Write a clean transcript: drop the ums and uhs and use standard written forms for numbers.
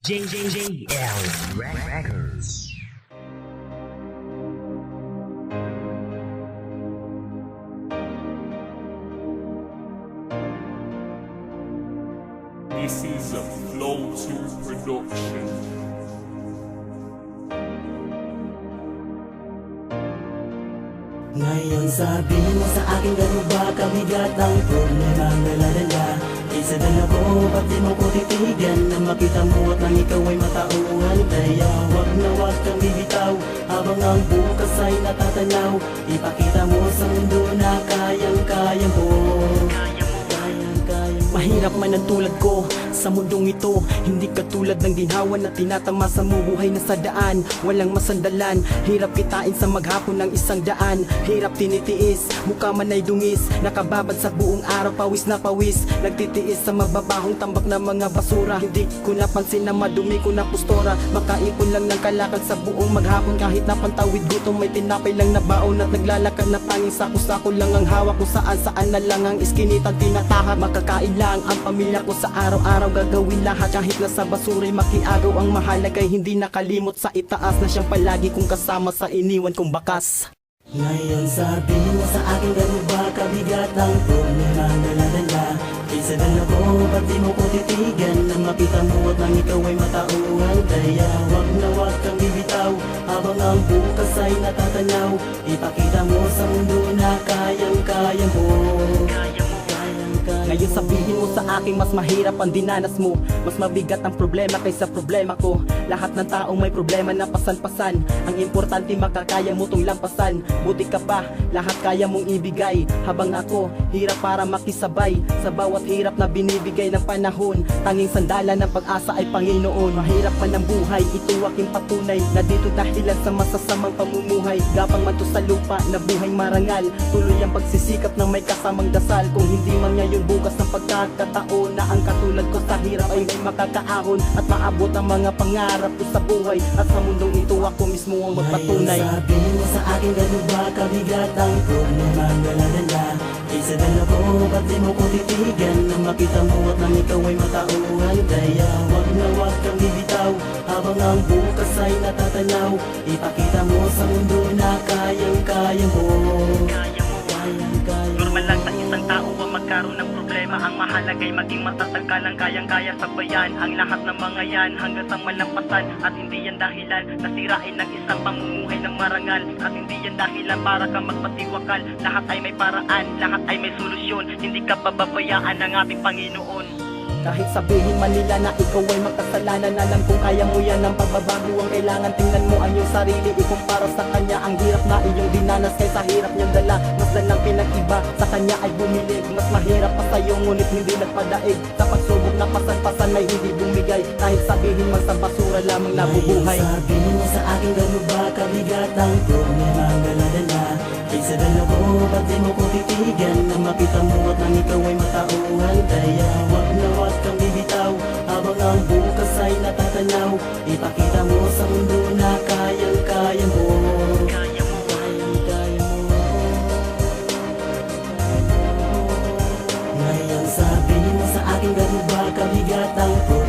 JJL Records. This is a Flow 2 production. Ngayon sabihin mo sa akin gano'n ba kabigat ang problema ang daladala. Isa dala ko, ba't di mo ko titigan na makita mo at nang ikaw ay matauhan. Kaya wag na wag kang bibitaw habang ang bukas ay natatanaw. Ipakita mo sa mundo na kayang-kaya mo. Mahirap man ang tulad ko sa mundong ito, hindi katulad ng ginhawa na tinatamasa mo. Buhay na sa daan, walang masandalan. Hirap kitain sa maghapon ng 100. Hirap tinitiis, mukha man ay dungis. Nakababad sa buong araw, pawis na pawis. Nagtitiis sa mababahong tambak na mga basura. Hindi ko napansin na madumi ko na postura. Makaipon lang ng kalakal sa buong maghapon. Kahit napantawid gutom, may tinapay lang na baon. At naglalakad na tanging sako-sako lang ang hawak. Kung saan-saan na lang ang iskinitang tinatahak. Makakain lang ang pamilya ko sa araw-araw. Gagawin lahat kahit nasa basura'y makiagaw. Ang mahalaga'y hindi nakalimot sa itaas na siyang palagi kong kasama sa iniwan kong bakas. Ngayon sabihin mo sa akin gano'n ba kabigat ang problema ang daladala. Isa dala ko, ba't di mo ko titigan na makita mo at nang ikaw ay matauhan. Kaya wag na wag kang bibitaw habang ang bukas ay natatanaw. Ipakita mo sa mundo na kayang-kaya mo. Ngayon sabihin mo sa akin mas mahirap ang dinanas mo. Mas mabigat ang problema kaysa problema ko. Lahat ng taong may problema na pasan-pasan. Ang importante makakaya mo tong lampasan. Buti ka pa, lahat kaya mong ibigay. Habang ako, hirap para makisabay sa bawat hirap na binibigay ng panahon. Tanging sandala ng pag-asa ay Panginoon. Mahirap man ang buhay, ito aking patunay na dito dahilan sa masasamang pamumuhay. Gapang man to sa lupa na buhay marangal. Tuloy ang pagsisikap ng may kasamang dasal. Kung hindi man ngayon bukas ng pagkakataon na ang katulad ko sa hirap ay may makakaahon at maabot ang mga pangarap ko sa buhay. At sa mundong ito ako mismo ang magpatunay. Ngayon sabihin mo sa akin gano'n ba kabigat ang problema ang daladala. Isa dala ko, ba't di mo ko titigan na makita mo at nang ikaw ay matauhan. Kaya wag na wag kang bibitaw habang ang bukas ay natatanaw. Ipakita mo sa mundo na kayang-kaya mo. Normal lang sa isang tao ang magkaroon ng problema. Ang mahalaga'y maging matatag ka lang, kayang-kaya sabayan ang lahat ng mga yan hanggang sa malampasan. At hindi yan dahilan na sirain ng isang pamumuhay ng marangal. At hindi yan dahilan para ka magpatiwakal. Lahat ay may paraan, lahat ay may solusyon. Hindi ka pababayaan ng ating Panginoon. Kahit sabihin man nila na ikaw ay makasalanan, alam kung kaya mo yan ang pagbabago. Ang kailangan tingnan mo ang iyong sarili, ikumpara sa kanya ang hirap na iyong dinanas. Kaysa hirap niyang dala, mas dalang pinag-iba. Sa kanya ay bumili, mas mahirap pa sa'yo ngunit hindi nagpadaig. Sa pagsubok na pasan-pasan may hindi bumigay. Kahit sabihin man sa basura lamang nabubuhay. Ngayon sabihin mo sa akin gano'n ba kabigat ang problema ang daladala. Isa dala ko, ba't di mo ko titigan na makita mo at nang ikaw ay matauhan. Kaya wag na wag kang bibitaw habang ang bukas ay natatanaw. Ipakita mo sa mundo na kayang-kaya mo. Kayang-kaya mo. Ngayon sabihin mo sa akin gano'n ba kabigat ang problema